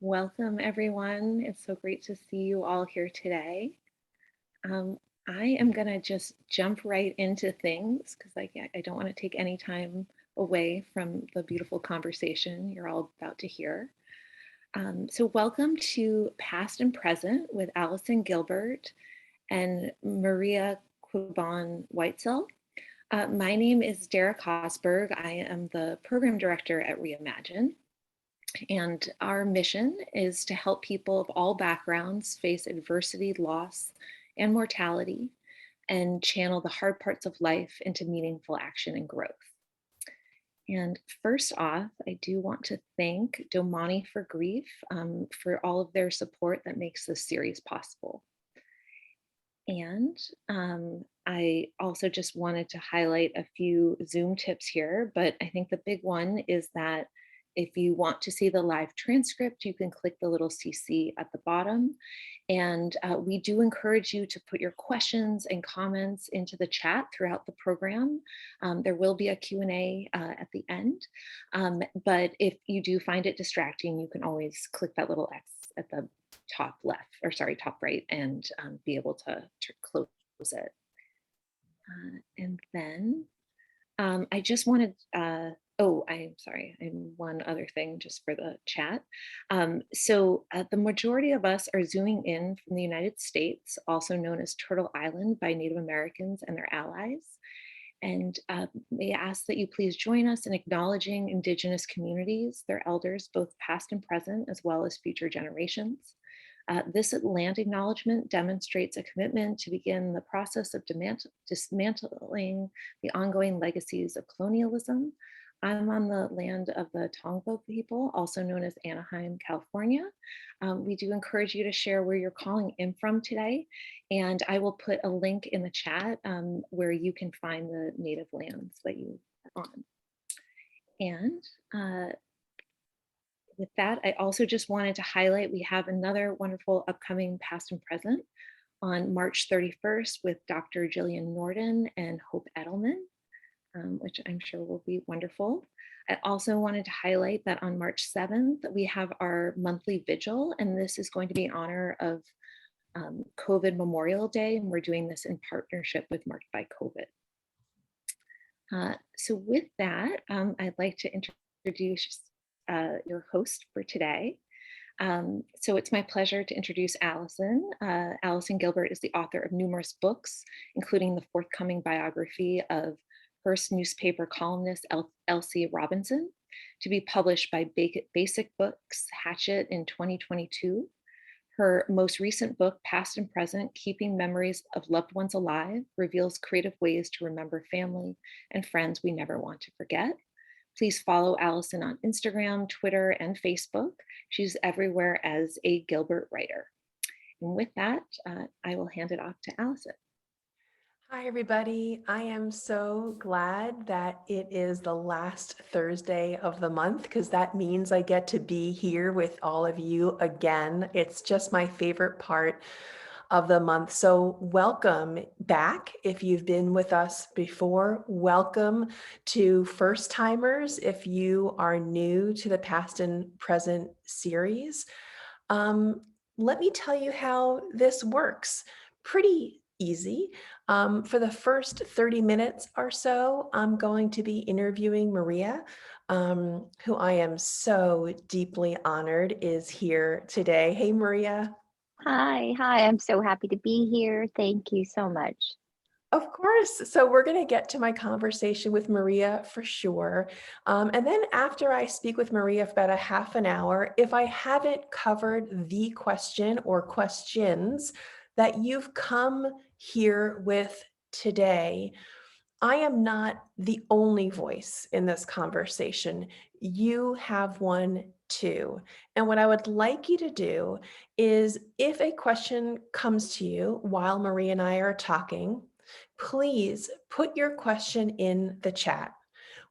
Welcome, everyone. It's so great to see you all here today. Um, I am going to just jump right into things because I don't want to take any time away from the beautiful conversation you're all about to hear. Welcome to Past and Present with Allison Gilbert and Maria Quibon Whitesell. My name is Derek Hosberg. I am the program director at Reimagine. And our mission is to help people of all backgrounds face adversity, loss, and mortality, and channel the hard parts of life into meaningful action and growth. And first off, I do want to thank Domani for Grief for all of their support that makes this series possible. And I also just wanted to highlight a few Zoom tips here, but I think the big one is that if you want to see the live transcript, you can click the little CC at the bottom. And we do encourage you to put your questions and comments into the chat throughout the program. There will be a Q&A at the end. But if you do find it distracting, you can always click that little X at the top left, or sorry, top right, and be able to close it. And then I just wanted, I'm sorry, I'm one other thing just for the chat. The majority of us are zooming in from the United States, also known as Turtle Island by Native Americans and their allies. And may I ask that you please join us in acknowledging Indigenous communities, their elders, both past and present, as well as future generations. This land acknowledgement demonstrates a commitment to begin the process of dismantling the ongoing legacies of colonialism. I'm on the land of the Tongva people, also known as Anaheim, California. We do encourage you to share where you're calling in from today, and I will put a link in the chat where you can find the native lands that you are on. And with that, I also just wanted to highlight we have another wonderful upcoming past and present on March 31st with Dr. Jillian Norden and Hope Edelman, which I'm sure will be wonderful. I also wanted to highlight that on March 7th, we have our monthly vigil, and this is going to be in honor of COVID Memorial Day, and we're doing this in partnership with Marked by COVID. So with that, I'd like to introduce your host for today. So it's my pleasure to introduce Allison. Allison Gilbert is the author of numerous books, including the forthcoming biography of Hearst newspaper columnist Elsie Robinson, to be published by Basic Books Hachette in 2022. Her most recent book, Past and Present, Keeping Memories of Loved Ones Alive, reveals creative ways to remember family and friends we never want to forget. Please follow Allison on Instagram, Twitter, and Facebook. She's everywhere as a Gilbert writer. And with that, I will hand it off to Allison. Hi, everybody. I am so glad that it is the last Thursday of the month because that means I get to be here with all of you again. It's just my favorite part of the month. So welcome back if you've been with us before. Welcome to first timers if you are new to the past and present series. Let me tell you how this works. Pretty easy. For the first 30 minutes or so, I'm going to be interviewing Maria, who I am so deeply honored is here today. Hey, Maria. Hi, I'm so happy to be here. Thank you so much. Of course. So we're going to get to my conversation with Maria for sure. And then after I speak with Maria for about a half an hour, if I haven't covered the question or questions that you've come here with today, I am not the only voice in this conversation. You have one too. And what I would like you to do is if a question comes to you while Maria and I are talking, please put your question in the chat.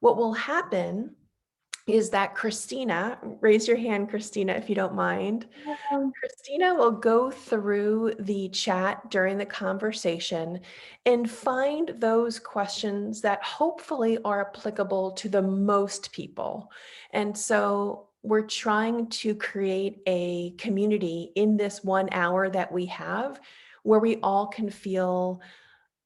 What will happen is that Christina, raise your hand, Christina, if you don't mind. Christina will go through the chat during the conversation and find those questions that hopefully are applicable to the most people. And so we're trying to create a community in this 1 hour that we have where we all can feel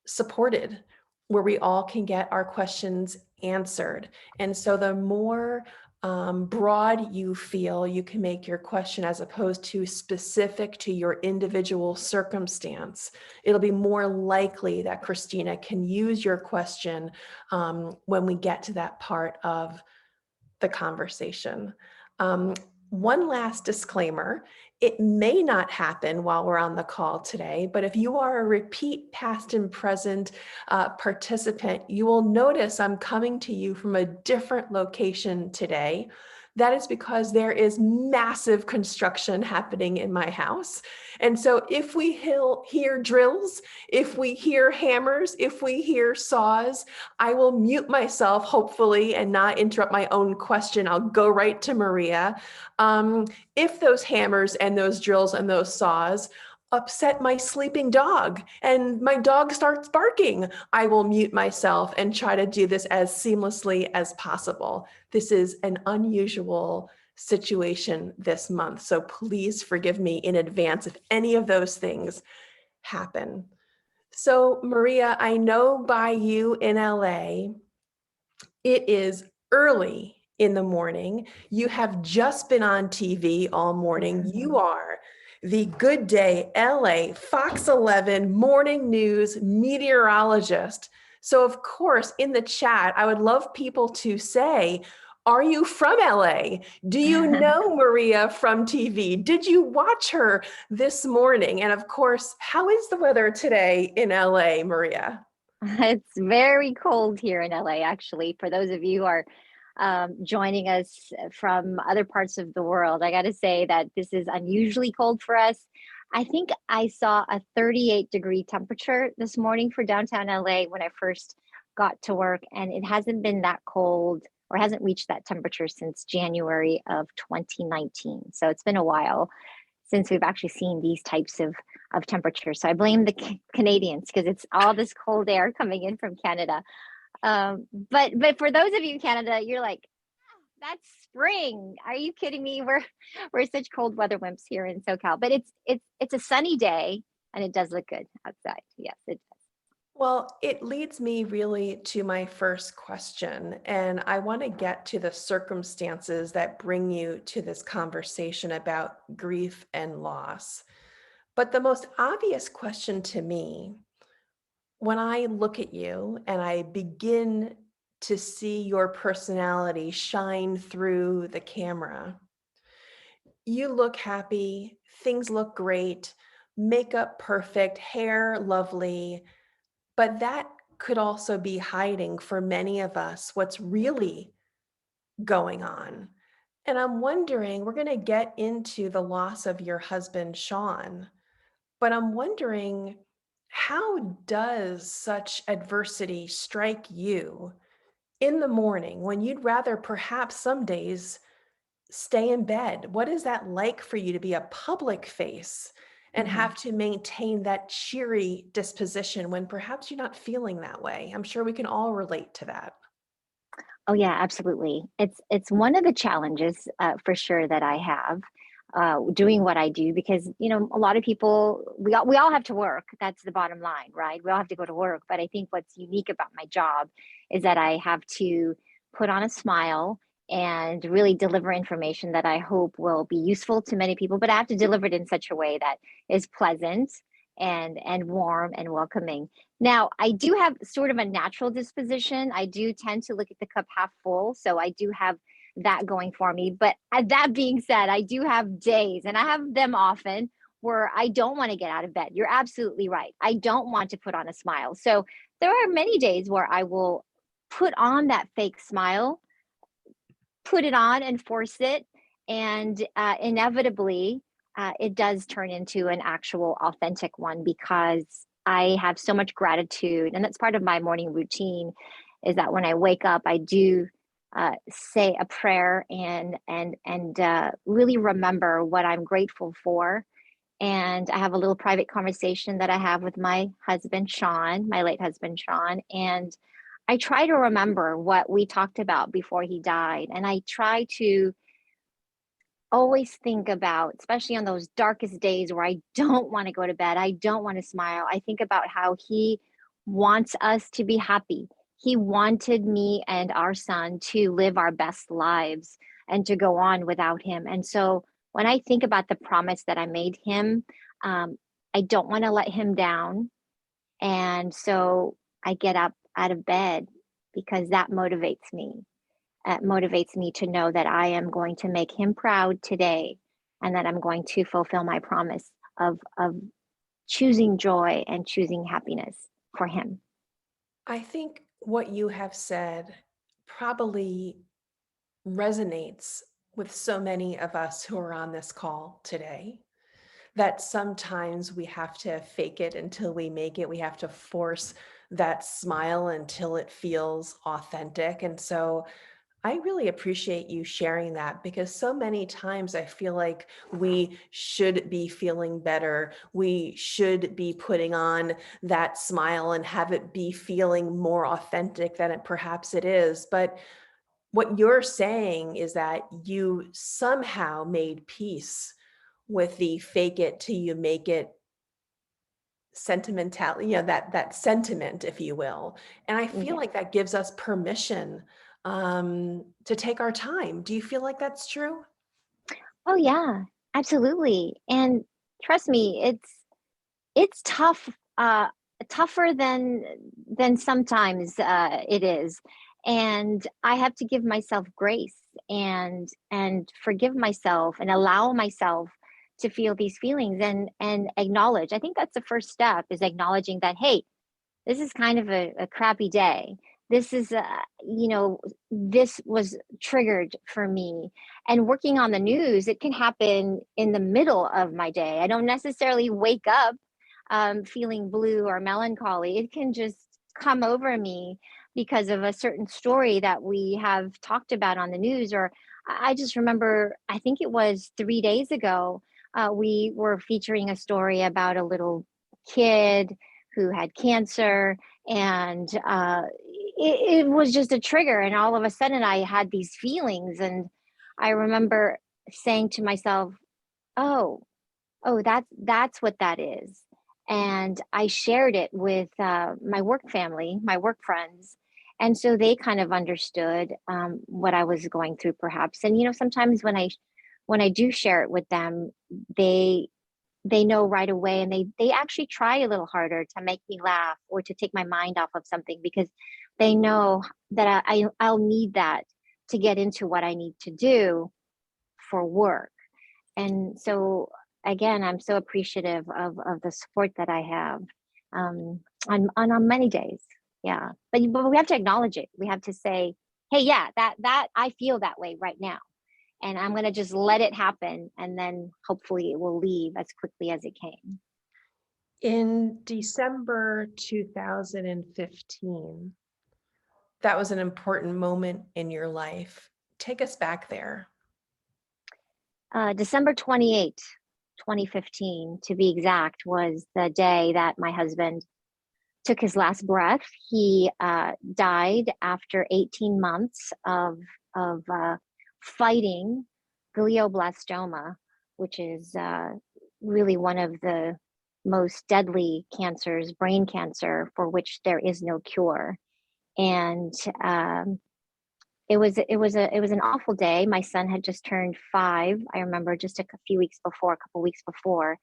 supported, where we all can get our questions answered. And so the more broad you feel you can make your question as opposed to specific to your individual circumstance, it'll be more likely that Christina can use your question when we get to that part of the conversation. One last disclaimer, it may not happen while we're on the call today, but if you are a repeat past and present participant, you will notice I'm coming to you from a different location today. That is because there is massive construction happening in my house. And so if we hear drills, if we hear hammers, if we hear saws, I will mute myself, hopefully, and not interrupt my own question. I'll go right to Maria. If those hammers and those drills and those saws upset my sleeping dog and my dog starts barking, I will mute myself and try to do this as seamlessly as possible. This is an unusual situation this month, so please forgive me in advance if any of those things happen. So Maria, I know by you in LA, it is early in the morning. You have just been on TV all morning. You are the Good Day LA Fox 11 morning news meteorologist. So of course, in the chat, I would love people to say, are you from LA? Do you know Maria from TV? Did you watch her this morning? And of course, how is the weather today in LA, Maria? It's very cold here in LA, actually. For those of you who are joining us from other parts of the world, I got to say that this is unusually cold for us. I think I saw a 38-degree temperature this morning for downtown LA when I first got to work, and it hasn't been that cold or hasn't reached that temperature since January of 2019. So it's been a while since we've actually seen these types of temperatures. So I blame the Canadians because it's all this cold air coming in from Canada. But for those of you in Canada, you're like, "Oh, that's spring. Are you kidding me? We're such cold weather wimps here in SoCal." But it's a sunny day and it does look good outside. Yes, it does. Well, it leads me really to my first question, and I want to get to the circumstances that bring you to this conversation about grief and loss. But the most obvious question to me, when I look at you and I begin to see your personality shine through the camera, you look happy, things look great, makeup perfect, hair lovely. But that could also be hiding for many of us what's really going on. And I'm wondering, we're going to get into the loss of your husband, Sean, but I'm wondering, how does such adversity strike you in the morning when you'd rather perhaps some days stay in bed? What is that like for you to be a public face and Mhm. have to maintain that cheery disposition when perhaps you're not feeling that way? I'm sure we can all relate to that. Oh yeah, absolutely. It's one of the challenges for sure that I have doing what I do because a lot of people we all have to work. That's the bottom line, right? We all have to go to work. But I think what's unique about my job is that I have to put on a smile and really deliver information that I hope will be useful to many people. But I have to deliver it in such a way that is pleasant and warm and welcoming. Now, I do have sort of a natural disposition. I do tend to look at the cup half full. So I do have that going for me. But that being said, I do have days, and I have them often, where I don't want to get out of bed. You're absolutely right. I don't want to put on a smile. So there are many days where I will put on that fake smile, put it on and force it. And inevitably, it does turn into an actual authentic one because I have so much gratitude. And that's part of my morning routine is that when I wake up, I do say a prayer and really remember what I'm grateful for. And I have a little private conversation that I have with my husband, Sean, my late husband, Sean. And I try to remember what we talked about before he died. And I try to always think about, especially on those darkest days where I don't want to go to bed, I don't want to smile. I think about how he wants us to be happy. He wanted me and our son to live our best lives and to go on without him. And so when I think about the promise that I made him, um, I don't want to let him down. And so I get up out of bed because that motivates me. It motivates me to know that I am going to make him proud today and that I'm going to fulfill my promise of choosing joy and choosing happiness for him. I think what you have said probably resonates with so many of us who are on this call today, that sometimes we have to fake it until we make it. We have to force that smile until it feels authentic. And so I really appreciate you sharing that, because so many times I feel like we should be feeling better. We should be putting on that smile and have it be feeling more authentic than it perhaps it is. But what you're saying is that you somehow made peace with the fake it till you make it sentimentality, that sentiment, if you will. And I feel Yeah. like that gives us permission to take our time. Do you feel like that's true? Oh yeah, absolutely. And trust me, it's tough, tougher than sometimes it is. And I have to give myself grace and forgive myself and allow myself to feel these feelings and acknowledge. I think that's the first step, is acknowledging that, hey, this is kind of a crappy day. This is, you know, this was triggered for me. And working on the news, it can happen in the middle of my day. I don't necessarily wake up feeling blue or melancholy. It can just come over me because of a certain story that we have talked about on the news. Or I just remember, I think it was 3 days ago, we were featuring a story about a little kid who had cancer, and it was just a trigger, and all of a sudden I had these feelings, and I remember saying to myself, oh, that's what that is. And I shared it with my work family, my work friends, and so they kind of understood what I was going through, perhaps. And sometimes when I do share it with them, they they know right away, and they actually try a little harder to make me laugh or to take my mind off of something, because they know that I'll need that to get into what I need to do for work. And so again, I'm so appreciative of the support that I have um, on many days. Yeah, but we have to acknowledge it. We have to say, hey, yeah, that I feel that way right now, and I'm going to just let it happen, and then hopefully it will leave as quickly as it came. In December 2015, that was an important moment in your life. Take us back there. December 28th, 2015, to be exact, was the day that my husband took his last breath. He died after 18 months of fighting glioblastoma, which is really one of the most deadly cancers, brain cancer, for which there is no cure. And it was an awful day. My son had just turned 5. I remember, just a couple weeks before,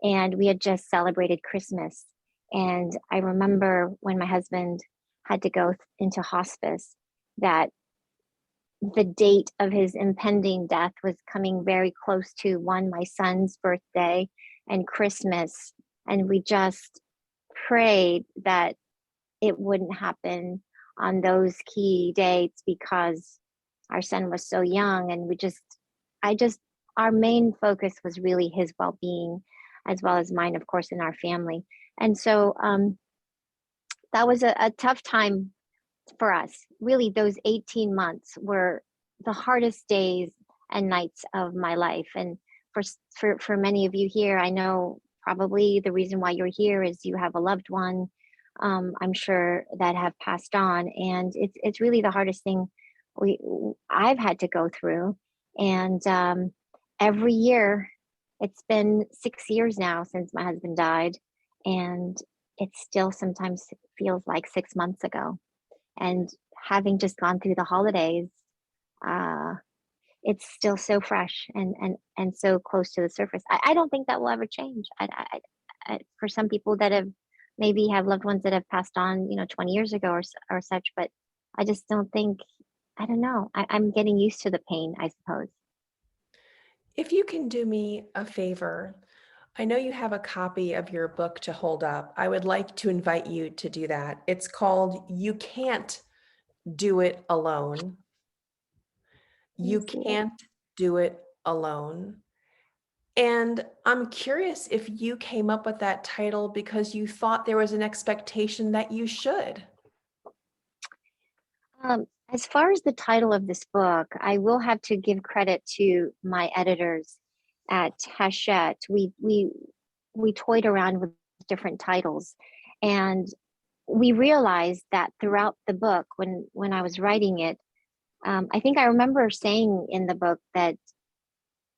and we had just celebrated Christmas. And I remember when my husband had to go into hospice, that the date of his impending death was coming very close to my son's birthday and Christmas. And we just prayed that it wouldn't happen on those key dates, because our son was so young, and I just our main focus was really his well-being, as well as mine, of course, in our family. And so that was a tough time for us. Really, those 18 months were the hardest days and nights of my life. And for many of you here, I know probably the reason why you're here is you have a loved one, I'm sure, that have passed on, and it's really the hardest thing I've had to go through. And every year, it's been 6 years now since my husband died, and it still sometimes feels like 6 months ago. And having just gone through the holidays, uh, it's still so fresh and so close to the surface. I don't think that will ever change. For some people that have maybe have loved ones that have passed on, 20 years ago or such, but I just don't think. I don't know. I'm getting used to the pain, I suppose. If you can do me a favor, I know you have a copy of your book to hold up. I would like to invite you to do that. It's called You Can't Do It Alone. Let me You see it. Can't Do It Alone. And I'm curious if you came up with that title because you thought there was an expectation that you should. As far as the title of this book, I will have to give credit to my editors at Hachette. We toyed around with different titles, and we realized that throughout the book, when I was writing it, I think I remember saying in the book that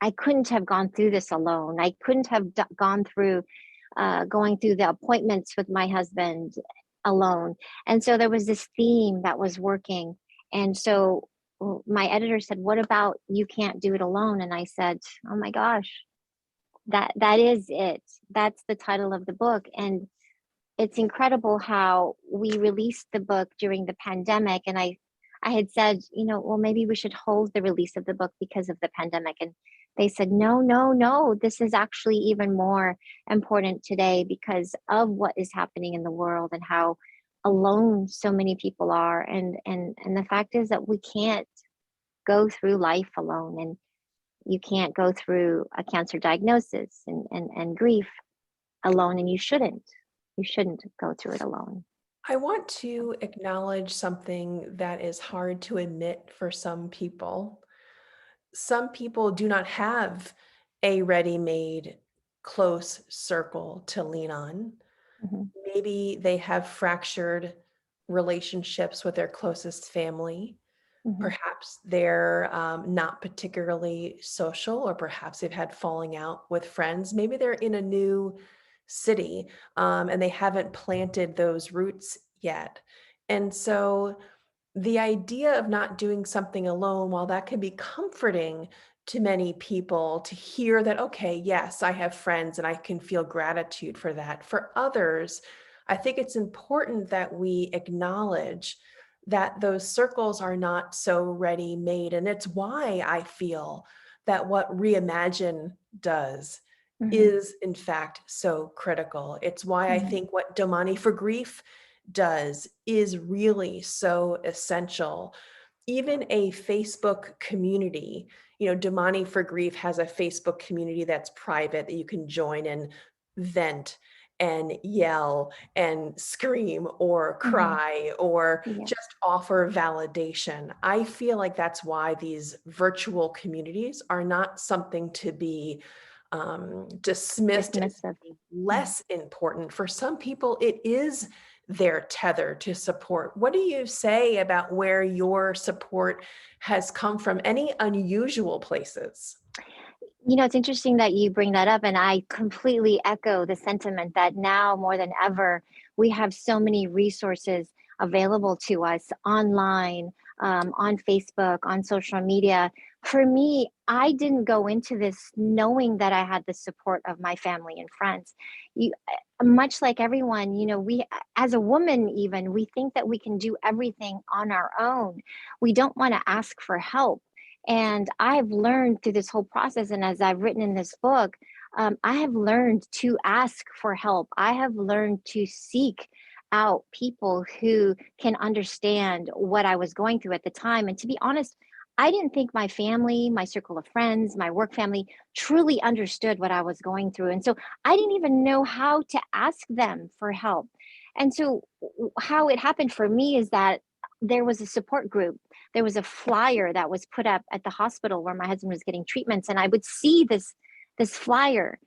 I couldn't have gone through this alone. I couldn't have gone through going through the appointments with my husband alone. And so there was this theme that was working. And so my editor said, "What about You Can't Do It Alone?" And I said, "Oh my gosh, that is it. That's the title of the book." And it's incredible how we released the book during the pandemic. And I had said, well, maybe we should hold the release of the book because of the pandemic. And they said, no, no, no, this is actually even more important today because of what is happening in the world and how alone so many people are. And the fact is that we can't go through life alone, and you can't go through a cancer diagnosis and grief alone, and you shouldn't go through it alone. I want to acknowledge something that is hard to admit for some people. Some people do not have a ready-made close circle to lean on. Mhm, Maybe they have fractured relationships with their closest family. mhm, Perhaps they're not particularly social, or perhaps they've had falling out with friends. Maybe they're in a new city and they haven't planted those roots yet. And so the idea of not doing something alone, while that can be comforting to many people to hear that, okay, yes, I have friends and I can feel gratitude for that. For others, I think it's important that we acknowledge that those circles are not so ready made. And it's why I feel that what Reimagine does mhm, is, in fact, so critical. It's why I mhm, think what Domani for Grief does is really so essential. Even a Facebook community, Domani for Grief has a Facebook community that's private that you can join and vent and yell and scream or mhm. cry or Yeah, just offer validation. I feel like that's why these virtual communities are not something to be dismissed as dismissive. being Mhm. less important. For some people, it is their tether to support. What do you say about where your support has come from? Any unusual places? It's interesting that you bring that up, and I completely echo the sentiment that now more than ever, we have so many resources available to us online, on Facebook, on social media. For me, I didn't go into this knowing that I had the support of my family and friends. Much like everyone, we, as a woman, even, we think that we can do everything on our own. We don't want to ask for help. And I've learned through this whole process, and as I've written in this book, I have learned to ask for help. I have learned to seek out people who can understand what I was going through at the time. And to be honest, I didn't think my family, my circle of friends, my work family truly understood what I was going through. And so I didn't even know how to ask them for help. And so, how it happened for me is that there was a support group. There was a flyer that was put up at the hospital where my husband was getting treatments, and I would see this flyer,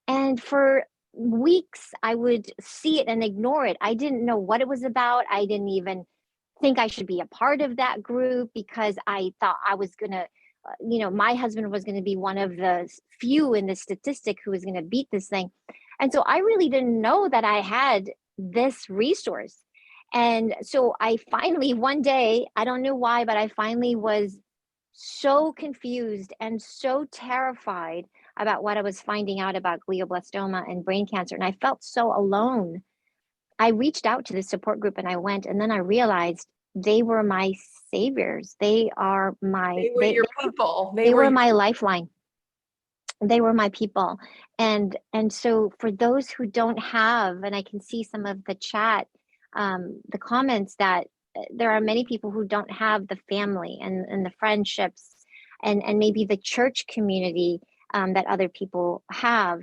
and for weeks I would see it and ignore it. I didn't know what it was about. I didn't even think I should be a part of that group because I thought I was going to my husband was going to be one of the few in the statistic who was going to beat this thing. And so I really didn't know that I had this resource. And so I finally, one day, I don't know why, but I finally was so confused and so terrified about what I was finding out about glioblastoma and brain cancer. And I felt so alone. I reached out to the support group and I went, and then I realized they were my saviors. They are my, They were your people. they were my lifeline. They were my people. And so for those who don't have, and I can see some of the chat, the comments that there are many people who don't have the family and the friendships and maybe the church community that other people have.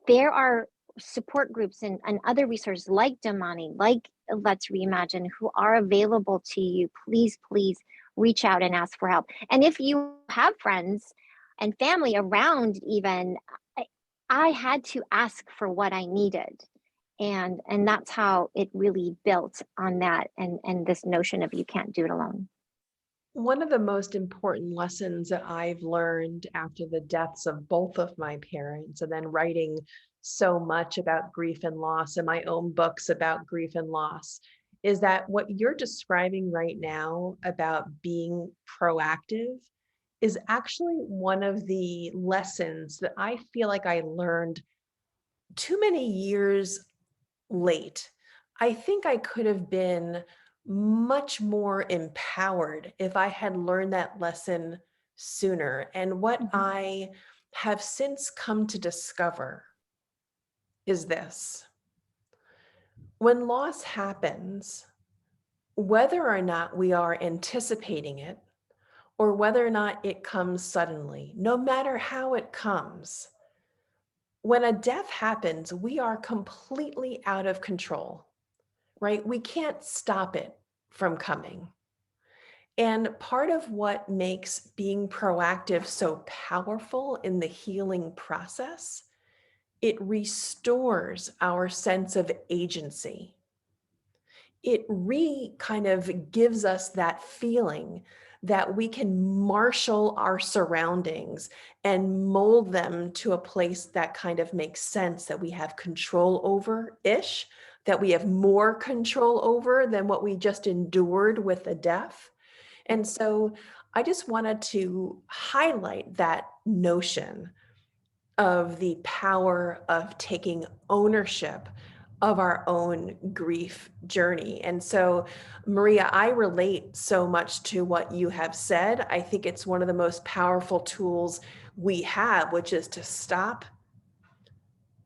There are support groups and other resources like Damani, like Let's Reimagine, who are available to you. Please, please reach out and ask for help. And if you have friends and family around, even, I had to ask for what I needed. And that's how it really built on that and this notion of you can't do it alone. One of the most important lessons that I've learned after the deaths of both of my parents, and then writing so much about grief and loss and my own books about grief and loss, is that what you're describing right now about being proactive is actually one of the lessons that I feel like I learned too many years late. I think I could have been much more empowered if I had learned that lesson sooner. And what I have since come to discover is this: when loss happens, whether or not we are anticipating it or whether or not it comes suddenly, no matter how it comes, when a death happens, we are completely out of control, right? We can't stop it from coming. And part of what makes being proactive so powerful in the healing process, it restores our sense of agency. It kind of gives us that feeling that we can marshal our surroundings and mold them to a place that kind of makes sense, that we have control over-ish, that we have more control over than what we just endured with the death. And so I just wanted to highlight that notion of the power of taking ownership of our own grief journey. And so, Maria, I relate so much to what you have said. I think it's one of the most powerful tools we have, which is to stop,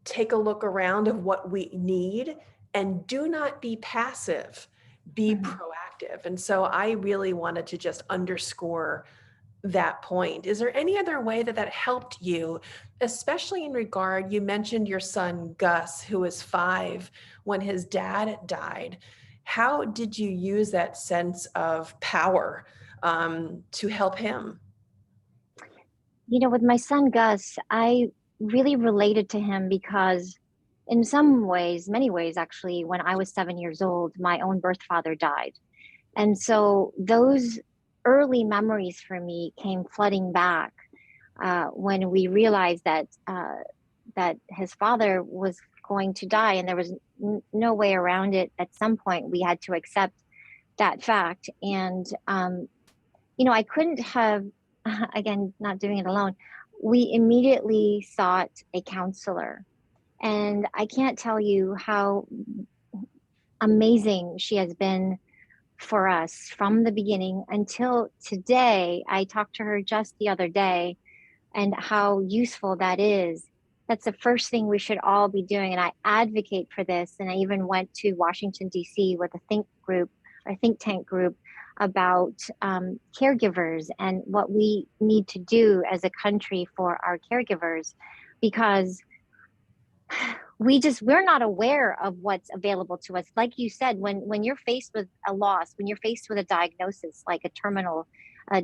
take a look around of what we need, and do not be passive, be proactive. And so I really wanted to just underscore that point. Is there any other way that helped you, especially in regard, you mentioned your son Gus, who was 5 when his dad died. How did you use that sense of power to help him? With my son Gus, I really related to him because in some ways, many ways actually, when I was 7 years old, my own birth father died. And so those early memories for me came flooding back when we realized that his father was going to die, and there was no way around it. At some point, we had to accept that fact. And I couldn't have, again, not doing it alone. We immediately sought a counselor, and I can't tell you how amazing she has been for us from the beginning until today. I talked to her just the other day, and how useful that is. That's the first thing we should all be doing. And I advocate for this. And I even went to Washington, D.C. with a think tank group about caregivers and what we need to do as a country for our caregivers, because we're not aware of what's available to us. Like you said, when you're faced with a loss, when you're faced with a diagnosis like a terminal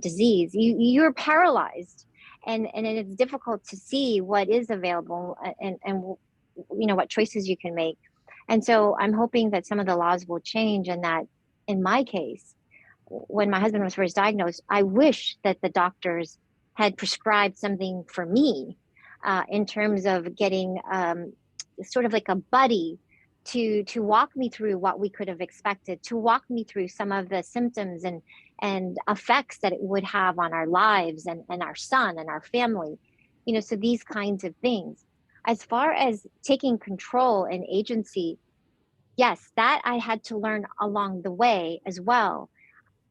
disease, you're paralyzed, and it's difficult to see what is available and what choices you can make. And so I'm hoping that some of the laws will change, and that in my case, when my husband was first diagnosed, I wish that the doctors had prescribed something for me in terms of getting sort of like a buddy to walk me through what we could have expected, to walk me through some of the symptoms and effects that it would have on our lives and our son and our family. So these kinds of things. As far as taking control and agency, yes, that I had to learn along the way as well.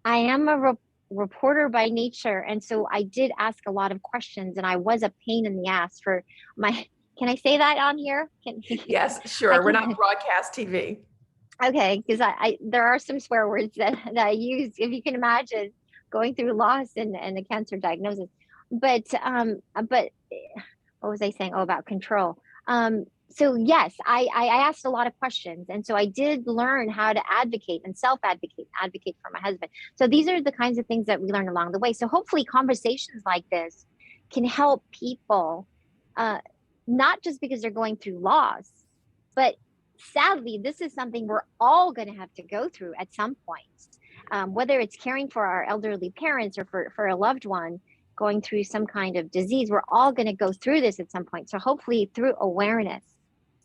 I am a reporter by nature, and so I did ask a lot of questions, and I was a pain in the ass for my. Can I say that on here? Yes, I sure. We're not can. broadcast TV. Okay, because I there are some swear words that I use, if you can imagine, going through loss and a cancer diagnosis. But what was I saying? Oh, about control. So yes, I asked a lot of questions, and so I did learn how to advocate and advocate for my husband. So these are the kinds of things that we learn along the way. So hopefully, conversations like this can help people, uh, not just because they're going through loss, but sadly, this is something we're all going to have to go through at some point. Whether it's caring for our elderly parents or for a loved one going through some kind of disease, we're all going to go through this at some point. So hopefully through awareness,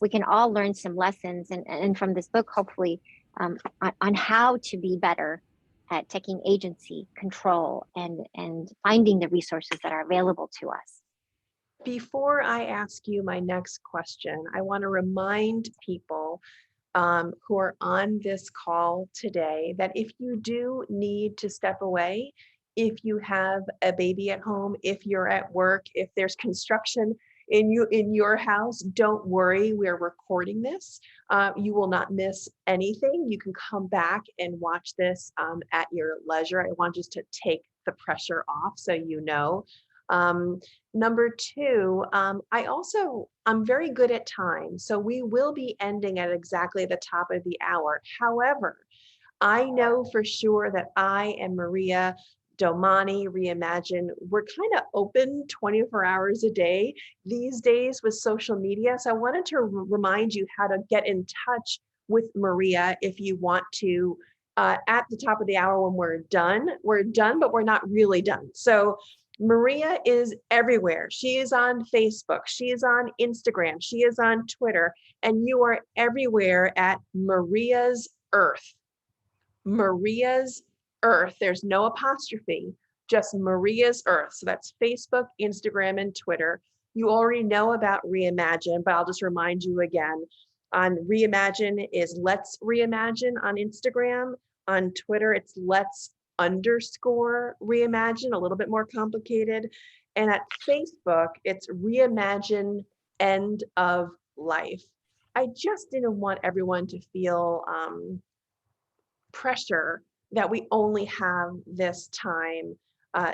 we can all learn some lessons and from this book, hopefully, on how to be better at taking agency, control, and finding the resources that are available to us. Before I ask you my next question, I want to remind people who are on this call today that if you do need to step away, if you have a baby at home, if you're at work, if there's construction in your house, don't worry, we're recording this. You will not miss anything. You can come back and watch this at your leisure. I want just to take the pressure off so you know. Number two, I'm very good at time. So we will be ending at exactly the top of the hour. However, I know for sure that I and Maria Domani Reimagine, we're kind of open 24 hours a day these days with social media. So I wanted to remind you how to get in touch with Maria if you want to. At the top of the hour when we're done, but we're not really done. So Maria is everywhere. She is on Facebook. She is on Instagram. She is on Twitter. And you are everywhere at Maria's Earth. Maria's Earth. There's no apostrophe, just Maria's Earth. So that's Facebook, Instagram, and Twitter. You already know about Reimagine, but I'll just remind you again. On Reimagine is Let's Reimagine on Instagram. On Twitter, it's Let's_Reimagine, a little bit more complicated. And at Facebook, it's Reimagine End of Life. I just didn't want everyone to feel pressure that we only have this time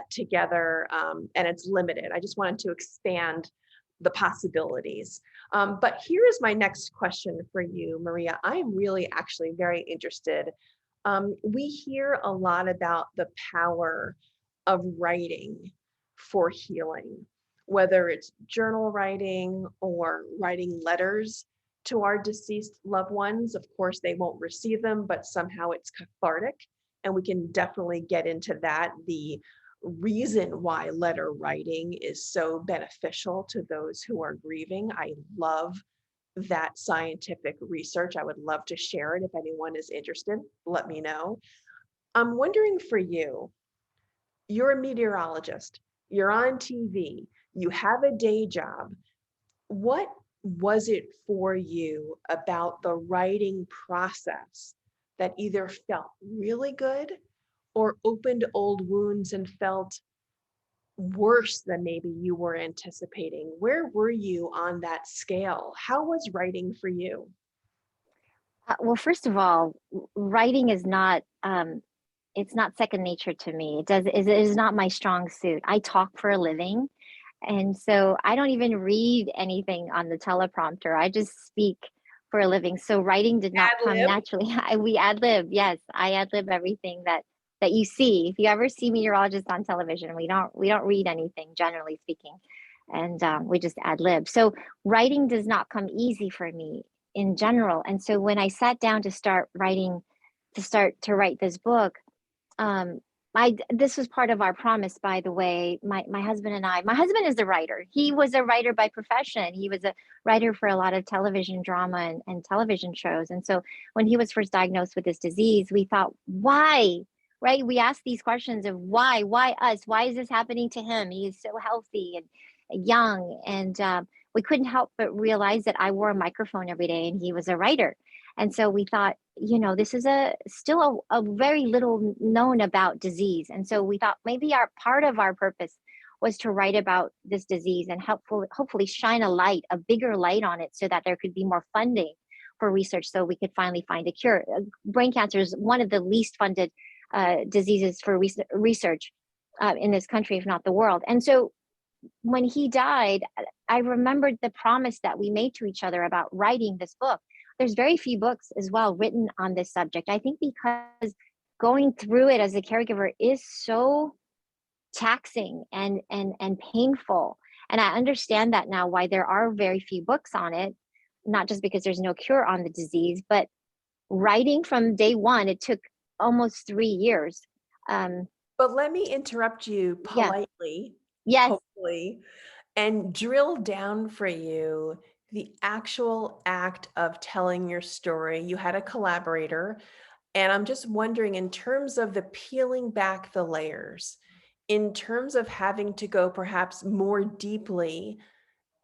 together and it's limited. I just wanted to expand the possibilities. But here is my next question for you, Maria. I am really actually very interested. We hear a lot about the power of writing for healing, whether it's journal writing or writing letters to our deceased loved ones. Of course, they won't receive them, but somehow it's cathartic. And we can definitely get into that. The reason why letter writing is so beneficial to those who are grieving. I love that scientific research. I would love to share it. If anyone is interested, let me know. I'm wondering for you, you're a meteorologist, you're on TV, you have a day job. What was it for you about the writing process that either felt really good or opened old wounds and felt worse than maybe you were anticipating? Where were you on that scale? How was writing for you? Well, first of all, writing is not it's not second nature to me. It is not my strong suit. I talk for a living, and so I don't even read anything on the teleprompter. I just speak for a living. So writing did not Ad come lib? naturally. We ad lib. Yes, I ad lib everything that you see. If you ever see meteorologists on television, we don't read anything, generally speaking, and we just ad lib. So writing does not come easy for me in general. And so when I sat down to start to write this book, um, this was part of our promise, by the way. My husband and I, my husband is a writer. He was a writer by profession. He was a writer for a lot of television drama and television shows. And so when he was first diagnosed with this disease, we thought, why? Right? We asked these questions of why us? Why is this happening to him? He's so healthy and young. And we couldn't help but realize that I wore a microphone every day and he was a writer. And so we thought, this is still a very little known about disease. And so we thought maybe our part of our purpose was to write about this disease and hopefully shine a bigger light on it so that there could be more funding for research so we could finally find a cure. Brain cancer is one of the least funded diseases for research in this country, if not the world. And so when he died, I remembered the promise that we made to each other about writing this book. There's very few books as well written on this subject. I think because going through it as a caregiver is so taxing and painful. And I understand that now, why there are very few books on it, not just because there's no cure on the disease, but writing from day one, it took almost 3 years. But let me interrupt you Yeah. politely, Yes. hopefully, and drill down for you the actual act of telling your story. You had a collaborator, and I'm just wondering, in terms of the peeling back the layers, in terms of having to go perhaps more deeply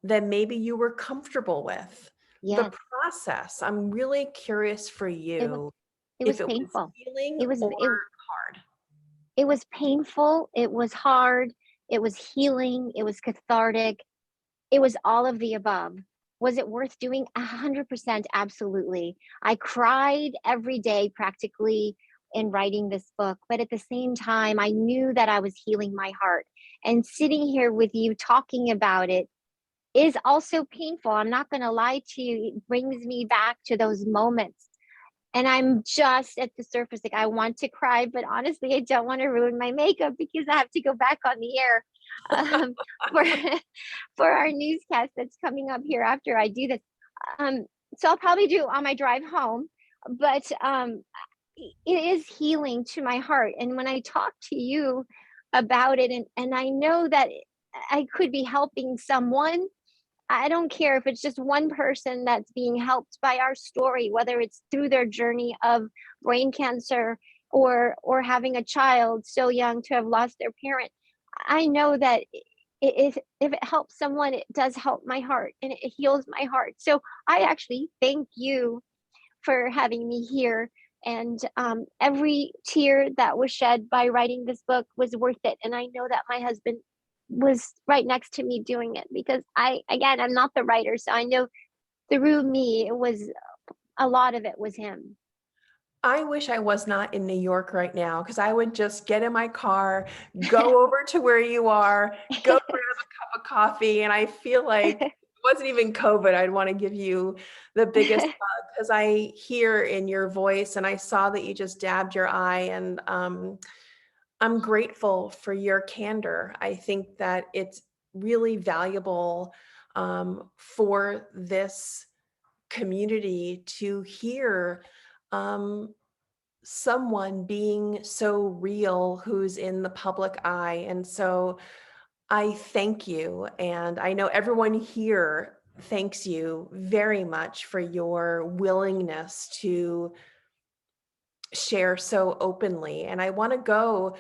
than maybe you were comfortable with, the Yes. process, I'm really curious for It was you it if was it was painful. healing It was or it hard. it was painful, it was hard, it was healing, it was cathartic, it was all of the above. Was it worth doing? 100%, absolutely. I cried every day practically in writing this book, but at the same time, I knew that I was healing my heart. And sitting here with you talking about it is also painful. I'm not going to lie to you. It brings me back to those moments. And I'm just at the surface. Like, I want to cry, but honestly, I don't want to ruin my makeup because I have to go back on the air um, for for our newscast that's coming up here after I do this. Um, so I'll probably do it on my drive home, but it is healing to my heart. And when I talk to you about it, and I know that I could be helping someone, I don't care if it's just one person that's being helped by our story, whether it's through their journey of brain cancer or having a child so young to have lost their parent. I know that if it helps someone, it does help my heart and it heals my heart. So I actually thank you for having me here. And every tear that was shed by writing this book was worth it. And I know that my husband was right next to me doing it because I'm not the writer. So I know through me, it was a lot of it was him. I wish I was not in New York right now because I would just get in my car, go over to where you are, go grab a cup of coffee. And I feel like if it wasn't even COVID, I'd want to give you the biggest hug because I hear in your voice and I saw that you just dabbed your eye. And I'm grateful for your candor. I think that it's really valuable for this community to hear someone being so real who's in the public eye. And so I thank you. And I know everyone here thanks you very much for your willingness to share so openly. And I want to go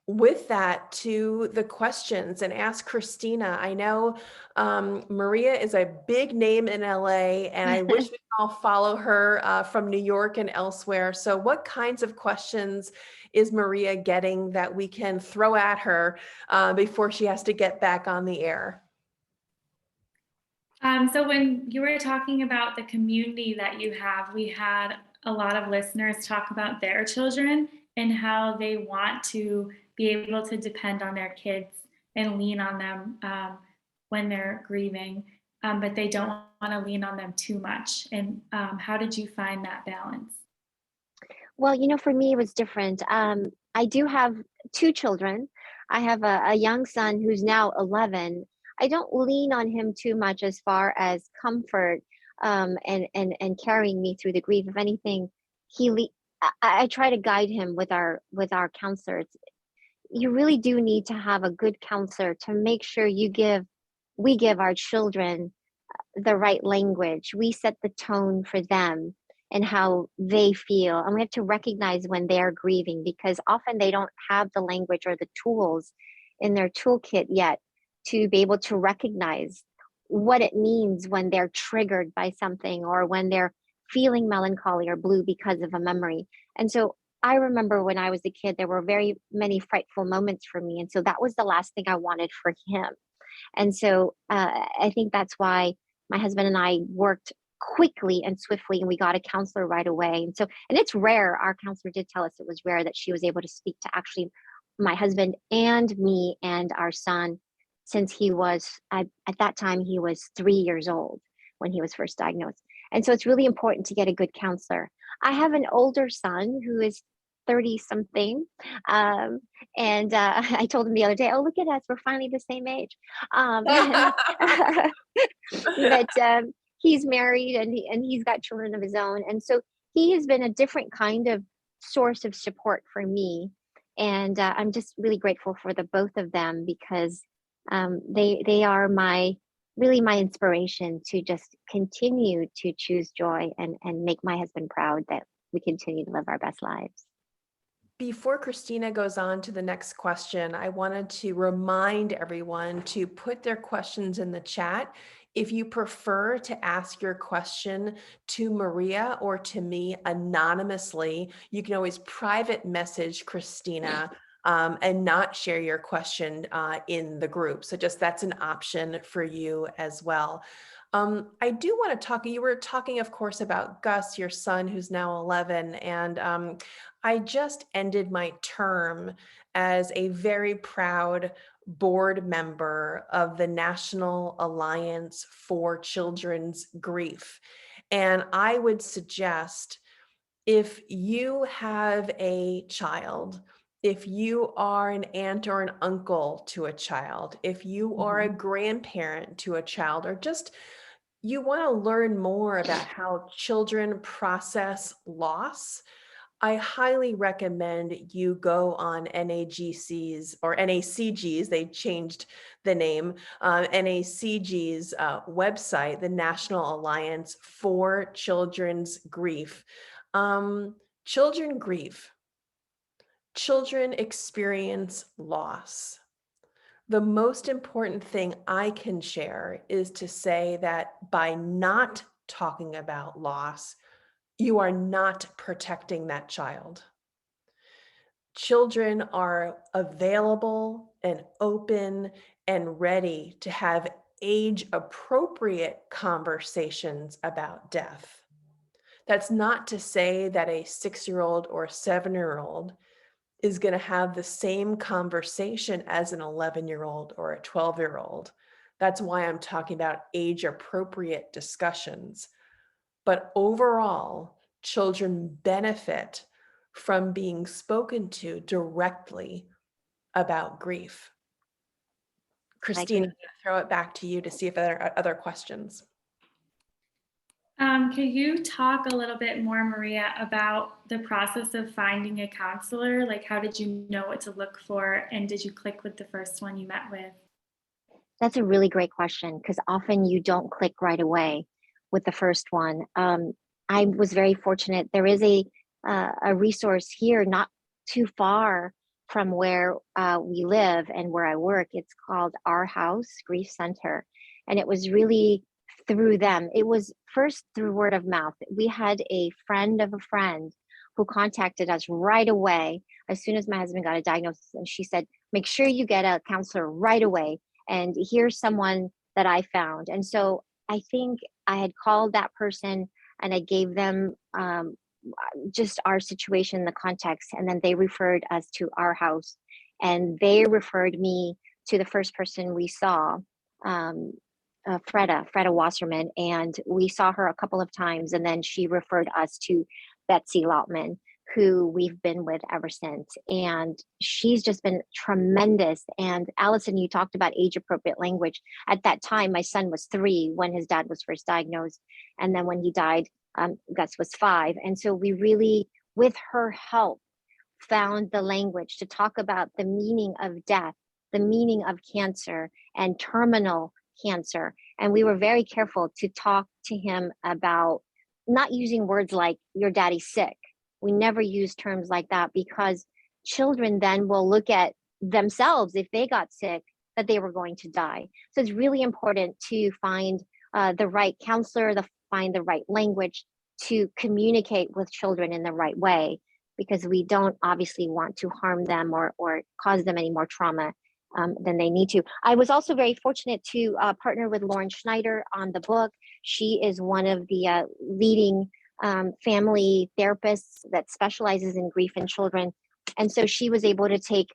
with that to the questions and ask Christina. I know Maria is a big name in LA, and I wish we could all follow her from New York and elsewhere. So, what kinds of questions is Maria getting that we can throw at her before she has to get back on the air? So when you were talking about the community that you have, we had a lot of listeners talk about their children and how they want to be able to depend on their kids and lean on them when they're grieving, but they don't want to lean on them too much. And how did you find that balance? Well, for me, it was different. I do have two children. I have a young son who's now 11. I don't lean on him too much as far as comfort and carrying me through the grief. If anything, he le- I try to guide him with our counselors. you really do need to have a good counselor to make sure we give our children the right language. We set the tone for them and how they feel. And we have to recognize when they're grieving, because often they don't have the language or the tools in their toolkit yet to be able to recognize what it means when they're triggered by something, or when they're feeling melancholy or blue because of a memory. And so I remember when I was a kid, there were very many frightful moments for me. And so that was the last thing I wanted for him. And so I think that's why my husband and I worked quickly and swiftly, and we got a counselor right away. And so, and it's rare, our counselor did tell us it was rare that she was able to speak to actually my husband and me and our son, since he was, at that time, he was 3 years old when he was first diagnosed. And so it's really important to get a good counselor. I have an older son who is 30 something. And I told him the other day, oh, look at us, we're finally the same age. But he's married, and he's got children of his own. And so he has been a different kind of source of support for me. And I'm just really grateful for the both of them, because they are really my inspiration to just continue to choose joy and make my husband proud that we continue to live our best lives. Before Christina goes on to the next question, I wanted to remind everyone to put their questions in the chat. If you prefer to ask your question to Maria or to me anonymously, you can always private message Christina and not share your question in the group. So just that's an option for you as well. I do want to talk, you were talking, of course, about Gus, your son, who's now 11. And I just ended my term as a very proud board member of the National Alliance for Children's Grief. And I would suggest, if you have a child, if you are an aunt or an uncle to a child, if you are a grandparent to a child, or just you want to learn more about how children process loss, I highly recommend you go on NAGC's or NACG's, they changed the name, NACG's website, the National Alliance for Children's Grief. Children grieve. Children experience loss. The most important thing I can share is to say that by not talking about loss, you are not protecting that child. Children are available and open and ready to have age-appropriate conversations about death. That's not to say that a 6-year-old or a 7-year-old is going to have the same conversation as an 11-year-old or a 12-year-old. That's why I'm talking about age-appropriate discussions. But overall, children benefit from being spoken to directly about grief. Christina, I'm going to throw it back to you to see if there are other questions. Could you talk a little bit more, Maria, about the process of finding a counselor? Like, how did you know what to look for? And did you click with the first one you met with? That's a really great question, because often you don't click right away with the first one. I was very fortunate. There is a resource here not too far from where we live and where I work. It's called Our House Grief Center. And it was really through them. It was first through word of mouth. We had a friend of a friend who contacted us right away as soon as my husband got a diagnosis. And she said, make sure you get a counselor right away. And here's someone that I found. And so I think I had called that person and I gave them just our situation, the context, and then they referred us to Our House. And they referred me to the first person we saw, Freda Wasserman, and we saw her a couple of times, and then she referred us to Betsy Lautman, who we've been with ever since. And she's just been tremendous. And Allison, you talked about age-appropriate language. At that time, my son was 3 when his dad was first diagnosed. And then when he died, Gus was 5. And so we really, with her help, found the language to talk about the meaning of death, the meaning of cancer and terminal cancer. And we were very careful to talk to him about not using words like your daddy's sick. We never use terms like that, because children then will look at themselves, if they got sick, that they were going to die. So it's really important to find the right counselor, find the right language to communicate with children in the right way, because we don't obviously want to harm them or cause them any more trauma than they need to. I was also very fortunate to partner with Lauren Schneider on the book. She is one of the leading family therapists that specializes in grief in children. And so she was able to take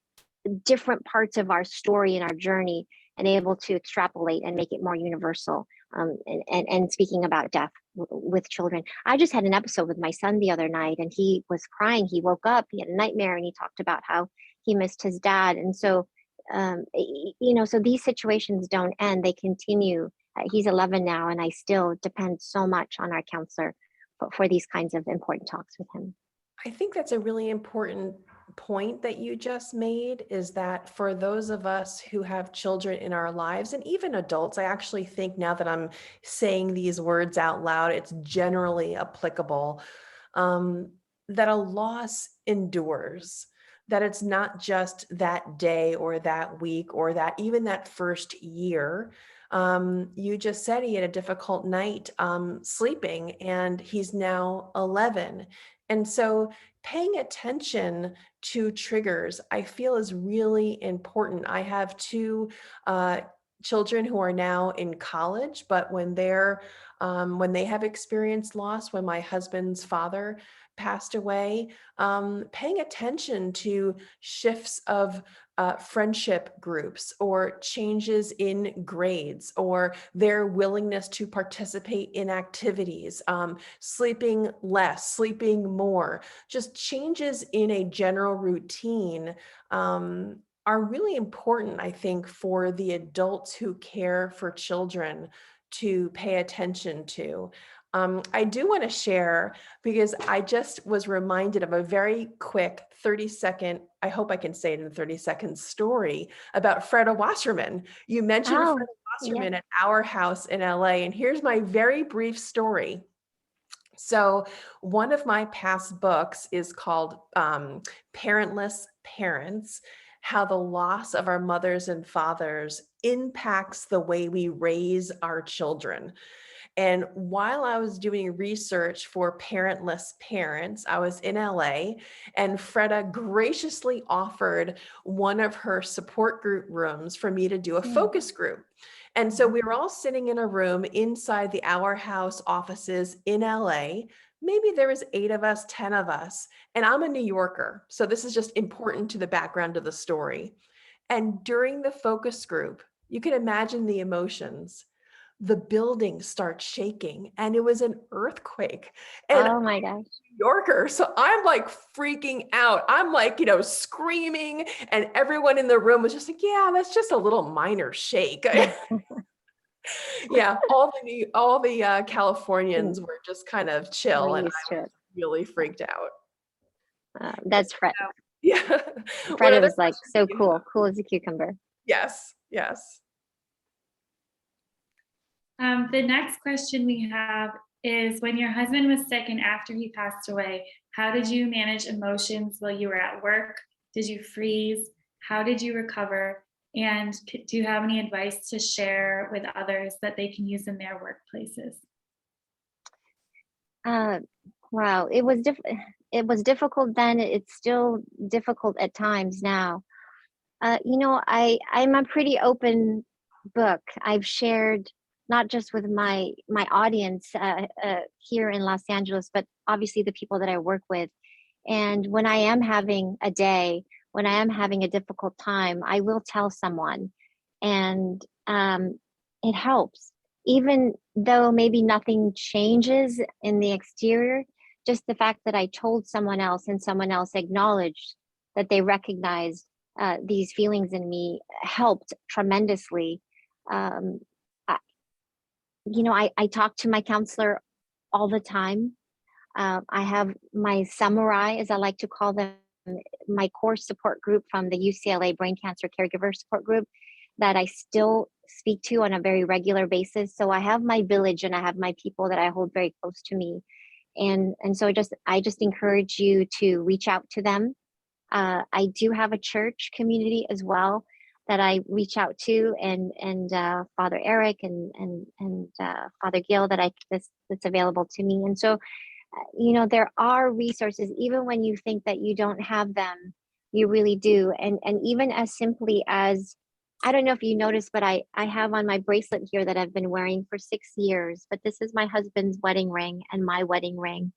different parts of our story and our journey and able to extrapolate and make it more universal. And speaking about death with children. I just had an episode with my son the other night, and he was crying. He woke up, he had a nightmare, and he talked about how he missed his dad. And so, so these situations don't end, they continue. He's 11 now, and I still depend so much on our counselor for these kinds of important talks with him. I think that's a really important point that you just made, is that for those of us who have children in our lives, and even adults, I actually think now that I'm saying these words out loud, it's generally applicable, that a loss endures, that it's not just that day or that week or that even that first year. You just said he had a difficult night sleeping, and he's now 11. And so paying attention to triggers, I feel, is really important. I have two children who are now in college, but when they have experienced loss, when my husband's father passed away, paying attention to shifts of friendship groups or changes in grades or their willingness to participate in activities, sleeping less, sleeping more, just changes in a general routine are really important, I think, for the adults who care for children to pay attention to. I do want to share, because I just was reminded of a very quick 30-second, I hope I can say it in 30 seconds, story about Freda Wasserman. You mentioned Freda Wasserman at our house in LA, and here's my very brief story. So one of my past books is called Parentless Parents: How the Loss of Our Mothers and Fathers Impacts the Way We Raise Our Children. And while I was doing research for Parentless Parents, I was in LA, and Freda graciously offered one of her support group rooms for me to do a focus group. And so we were all sitting in a room inside the Our House offices in LA. Maybe there was 8 of us, 10 of us, and I'm a New Yorker. So this is just important to the background of the story. And during the focus group, you can imagine the emotions. The building starts shaking, and it was an earthquake. And oh my gosh. New Yorker, so I'm like freaking out. I'm like, screaming, and everyone in the room was just like, yeah, that's just a little minor shake. Yeah, all the Californians were just kind of chill, We're and used I to was really freaked out. that's Fred. Yeah. What Freda other was like questions so do you cool have? as a cucumber. Yes, yes. The next question we have is, when your husband was sick and after he passed away, how did you manage emotions while you were at work? Did you freeze? How did you recover? And do you have any advice to share with others that they can use in their workplaces? Wow, it was difficult then. It's still difficult at times now. I'm a pretty open book. I've shared not just with my audience here in Los Angeles, but obviously the people that I work with. And when I am having a day, when I am having a difficult time, I will tell someone, and it helps. Even though maybe nothing changes in the exterior, just the fact that I told someone else and someone else acknowledged that they recognized these feelings in me helped tremendously. I talk to my counselor all the time. I have my samurai, as I like to call them, my core support group from the UCLA Brain Cancer Caregiver Support Group that I still speak to on a very regular basis. So I have my village and I have my people that I hold very close to me. And so I just encourage you to reach out to them. I do have a church community as well that I reach out to, and Father Eric and Father Gil that's available to me. And so, there are resources even when you think that you don't have them, you really do. And even as simply as, I don't know if you noticed, but I have on my bracelet here that I've been wearing for 6 years, but this is my husband's wedding ring and my wedding ring,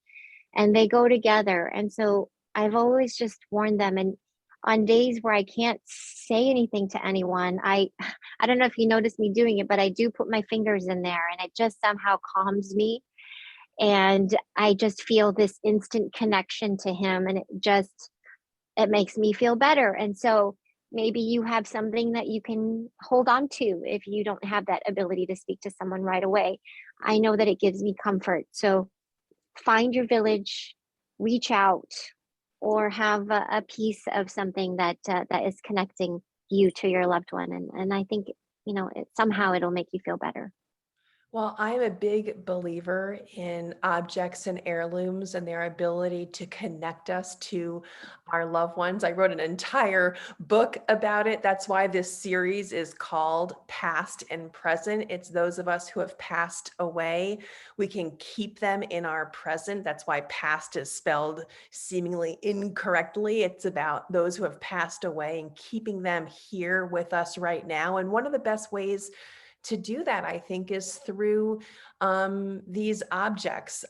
and they go together. And so I've always just worn them. And on days where I can't say anything to anyone, I don't know if you noticed me doing it, but I do put my fingers in there and it just somehow calms me. And I just feel this instant connection to him, and it makes me feel better. And so maybe you have something that you can hold on to if you don't have that ability to speak to someone right away. I know that it gives me comfort. So find your village, reach out, or have a piece of something that is connecting you to your loved one. And I think, somehow it'll make you feel better. Well, I'm a big believer in objects and heirlooms and their ability to connect us to our loved ones. I wrote an entire book about it. That's why this series is called Past and Present. It's those of us who have passed away. We can keep them in our present. That's why past is spelled seemingly incorrectly. It's about those who have passed away and keeping them here with us right now. And one of the best ways to do that, I think, is through these objects.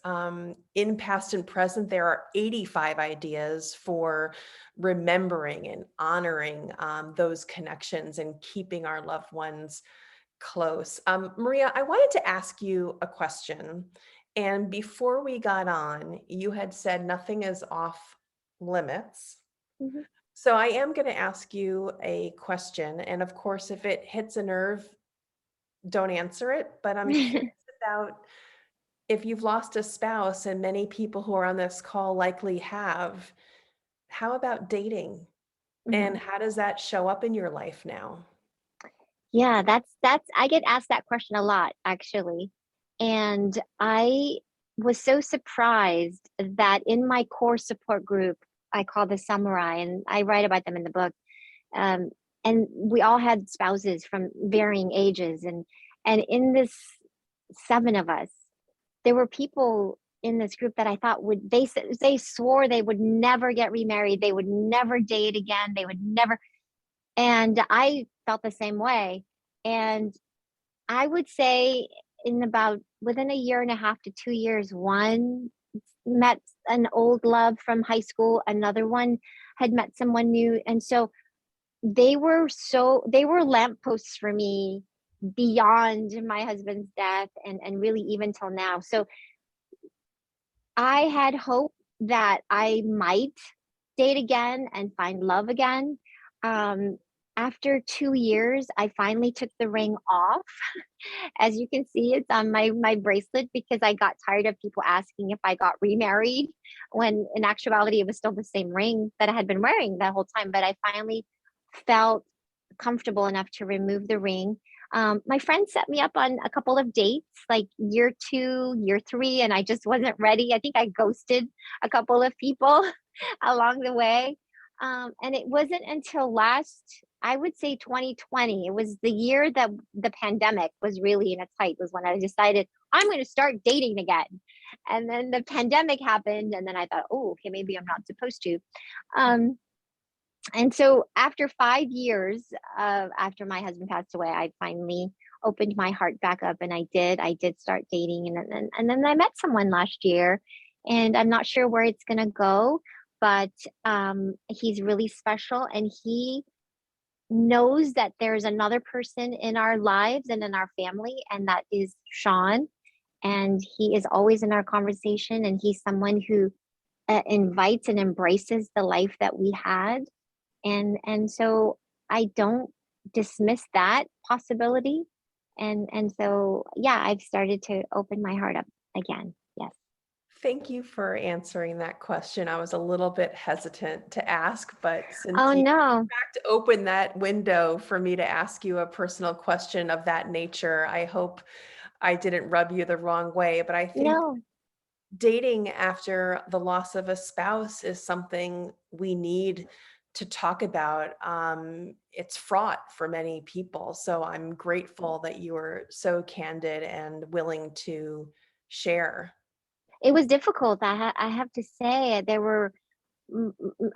In Past and Present, there are 85 ideas for remembering and honoring those connections and keeping our loved ones close. Maria, I wanted to ask you a question. And before we got on, you had said nothing is off limits. Mhm. So I am going to ask you a question. And of course, if it hits a nerve, don't answer it, but I'm curious about if you've lost a spouse, and many people who are on this call likely have, how about dating? And Mhm. how does that show up in your life now? Yeah, that's I get asked that question a lot, actually. And I was so surprised that in my core support group, I call the Samurai, and I write about them in the book. Um, and we all had spouses from varying ages, and in this 7 of us, there were people in this group that I thought they swore they would never get remarried, they would never date again, they would never. And I felt the same way. And I would say in about within a year and a half to 2 years, one met an old love from high school, another one had met someone new. And so they were lampposts for me beyond my husband's death, and really even till now. So I had hope that I might date again and find love again. Um, After 2 years, I finally took the ring off. As you can see, it's on my bracelet because I got tired of people asking if I got remarried, when in actuality it was still the same ring that I had been wearing the whole time. But I finally felt comfortable enough to remove the ring. My friend set me up on a couple of dates, like year 2, year 3, and I just wasn't ready. I think I ghosted a couple of people along the way. And it wasn't until I would say 2020, it was the year that the pandemic was really in its height, was when I decided I'm going to start dating again. And then the pandemic happened, and then I thought, oh, okay, maybe I'm not supposed to. Um, and so after 5 years after my husband passed away, I finally opened my heart back up, and I did start dating. And then I met someone last year, and I'm not sure where it's going to go, but he's really special, and he knows that there's another person in our lives and in our family, and that is Sean. And he is always in our conversation, and he's someone who invites and embraces the life that we had. And so I don't dismiss that possibility. And so yeah, I've started to open my heart up again. Yes. Thank you for answering that question. I was a little bit hesitant to ask, but since Oh you no. in fact opened that window for me to ask you a personal question of that nature, I hope I didn't rub you the wrong way. But I think No. dating after the loss of a spouse is something we need to talk about. It's fraught for many people. So I'm grateful that you were so candid and willing to share. It was difficult. I have to say there were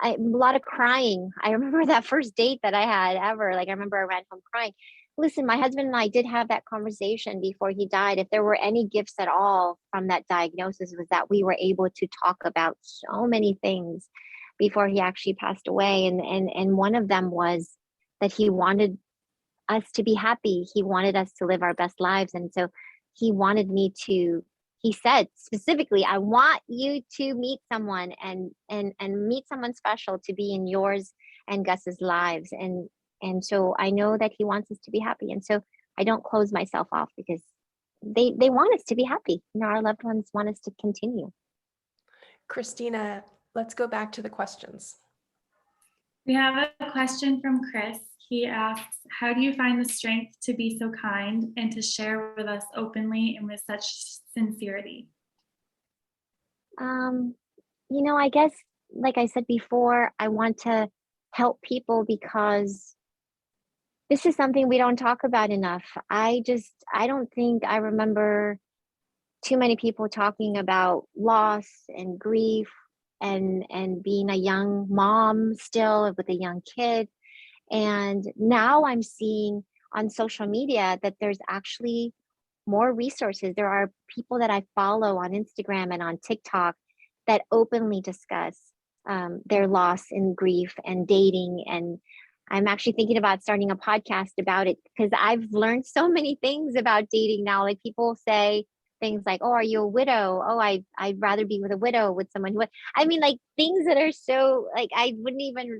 a lot of crying. I remember that first date that I had ever. Like I remember I ran home crying. Listen, my husband and I did have that conversation before he died. If there were any gifts at all from that diagnosis, was that we were able to talk about so many things before he actually passed away. And one of them was that he wanted us to be happy. He wanted us to live our best lives. And so he wanted me to, he said specifically, I want you to meet someone and meet someone special to be in yours and Gus's lives. And so I know that he wants us to be happy. And so I don't close myself off because they want us to be happy. You know, our loved ones want us to continue. Christina, let's go back to the questions. We have a question from Chris. He asks, how do you find the strength to be so kind and to share with us openly and with such sincerity? Um, you know, I guess, like I said before, I want to help people because this is something we don't talk about enough. I don't think I remember too many people talking about loss and grief and being a young mom still with a young kid. And now I'm seeing on social media that there's actually more resources. There are people that I follow on Instagram and on TikTok that openly discuss their loss and grief and dating. And I'm actually thinking about starting a podcast about it because I've learned so many things about dating now. Like people say things like, "Oh, are you a widow? Oh, I'd rather be with a widow with someone who." I mean, like things that are so like I wouldn't even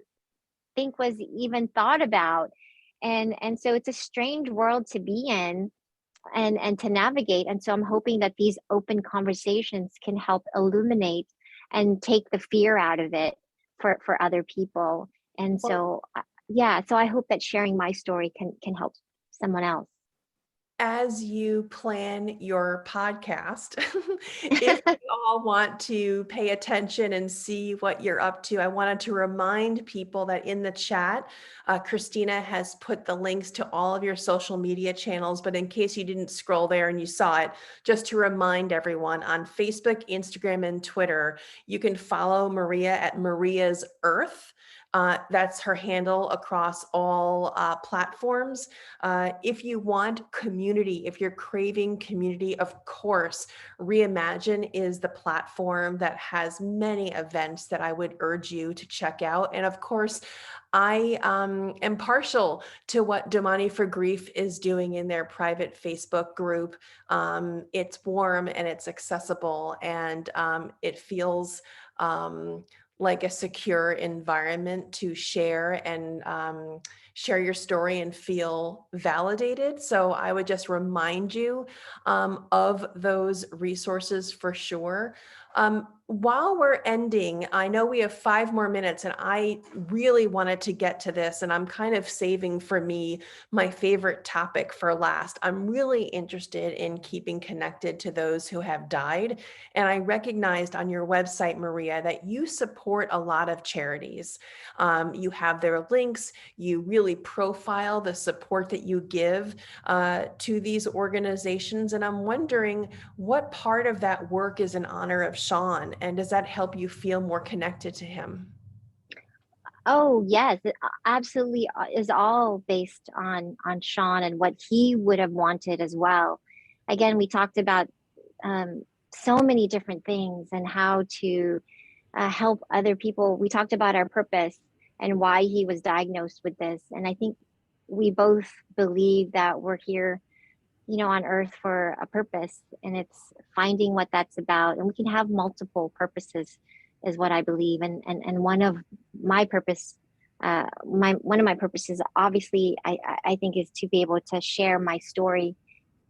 think was even thought about. And so it's a strange world to be in and to navigate. And so I'm hoping that these open conversations can help illuminate and take the fear out of it for other people. And Well, so yeah, so I hope that sharing my story can help someone else. as you plan your podcast, if we all want to pay attention and see what you're up to, I wanted to remind people that in the chat, Christina has put the links to all of your social media channels. But in case you didn't scroll there and you saw it, just to remind everyone on Facebook, Instagram, and Twitter, you can follow Maria at Maria's Earth. That's her handle across all platforms. If you want community, if you're craving community, of course, Reimagine is the platform that has many events that I would urge you to check out. And of course, I am partial to what Domani for Grief is doing in their private Facebook group. It's warm and it's accessible and it feels like a secure environment to share and share your story and feel validated. So I would just remind you of those resources for sure. While we're ending, I know we have 5 more minutes and I really wanted to get to this and I'm kind of saving for me my favorite topic for last. I'm really interested in keeping connected to those who have died. And I recognized on your website, Maria, that you support a lot of charities. You have their links, you really profile the support that you give to these organizations. And I'm wondering what part of that work is in honor of Sean, and does that help you feel more connected to him? Oh yes, it absolutely is all based on Sean and what he would have wanted as well. Again, we talked about um, so many different things and how to help other people. We talked about our purpose and why he was diagnosed with this. And I think we both believe that we're here, you know, on earth for a purpose and it's finding what that's about. And we can have multiple purposes is what I believe. And one of my purpose, one of my purposes, obviously, I think is to be able to share my story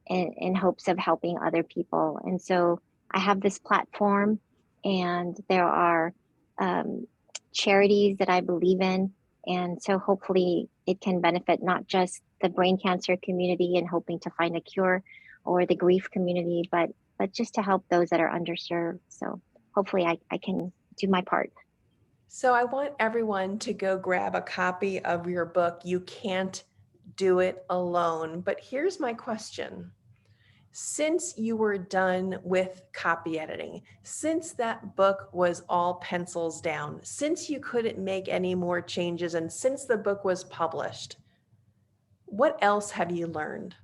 in hopes of helping other people. And so I have this platform, and there are charities that I believe in. And so hopefully it can benefit not just the brain cancer community and hoping to find a cure, or the grief community, but just to help those that are underserved. So hopefully I can do my part. So I want everyone to go grab a copy of your book, You Can't Do It Alone. But here's my question. Since you were done with copy editing, since that book was all pencils down, since you couldn't make any more changes, and since the book was published, what else have you learned?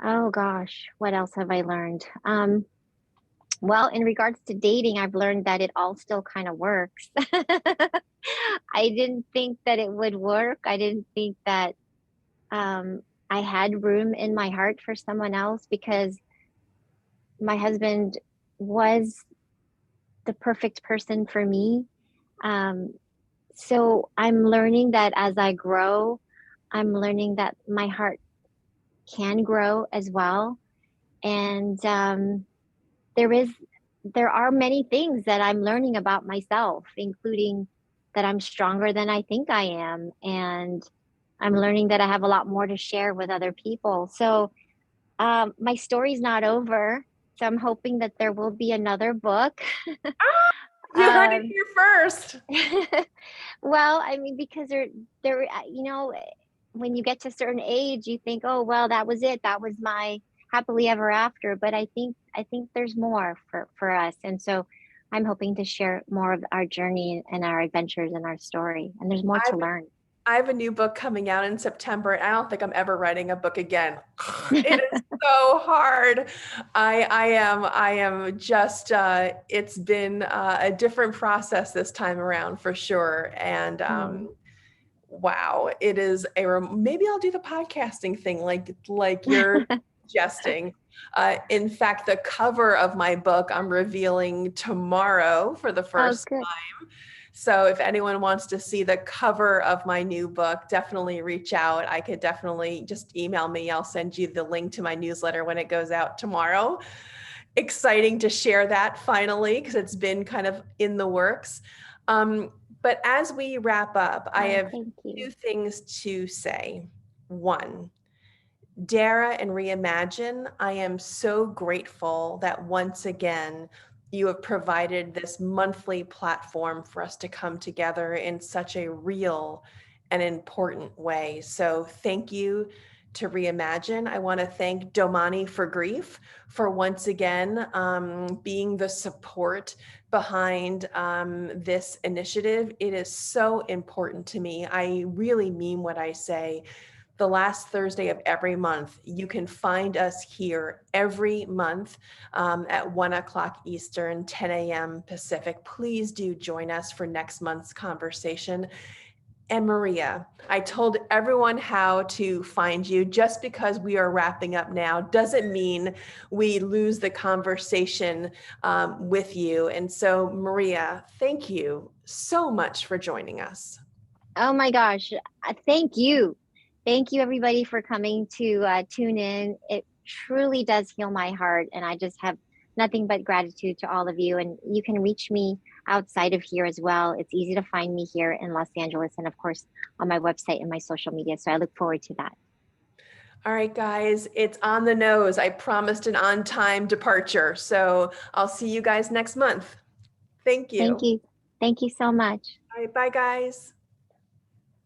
Oh gosh, what else have I learned? Well, in regards to dating, I've learned that it all still kind of works. I didn't think that it would work. I didn't think that I had room in my heart for someone else, because my husband was the perfect person for me. Um, so I'm learning that as I grow, I'm learning that my heart can grow as well. And there are many things that I'm learning about myself, including that I'm stronger than I think I am. And I'm learning that I have a lot more to share with other people. So my story's not over. So I'm hoping that there will be another book. You heard it um, here first. well, I mean, because when you get to a certain age, you think, oh, well, that was it. That was my happily ever after. But I think there's more for us. And so I'm hoping to share more of our journey and our adventures and our story. And there's more to learn. I have a new book coming out in September, and I don't think I'm ever writing a book again. It is so hard. I am just, it's been a different process this time around for sure. And wow, it is maybe I'll do the podcasting thing like you're suggesting. In fact, the cover of my book I'm revealing tomorrow for the Oh, first good. time. So if anyone wants to see the cover of my new book, definitely reach out. I could definitely just email me. I'll send you the link to my newsletter when it goes out tomorrow. Exciting to share that finally, because it's been kind of in the works. But as we wrap up, I have Thank you. two things to say. One, Dara and Reimagine, I am so grateful that once again, you have provided this monthly platform for us to come together in such a real and important way. So thank you to Reimagine. I want to thank Domani for Grief for once again being the support behind this initiative. It is so important to me. I really mean what I say. The last Thursday of every month, you can find us here every month at 1 o'clock Eastern, 10 a.m. Pacific. Please do join us for next month's conversation. And Maria, I told everyone how to find you. Just because we are wrapping up now doesn't mean we lose the conversation with you. And so, Maria, thank you so much for joining us. Oh my gosh. Thank you. Thank you, everybody, for coming to tune in. It truly does heal my heart. And I just have nothing but gratitude to all of you. And you can reach me outside of here as well. It's easy to find me here in Los Angeles, and of course, on my website and my social media. So I look forward to that. All right, guys, it's on the nose. I promised an on-time departure. So I'll see you guys next month. Thank you. Thank you. Thank you so much. All right, bye, guys.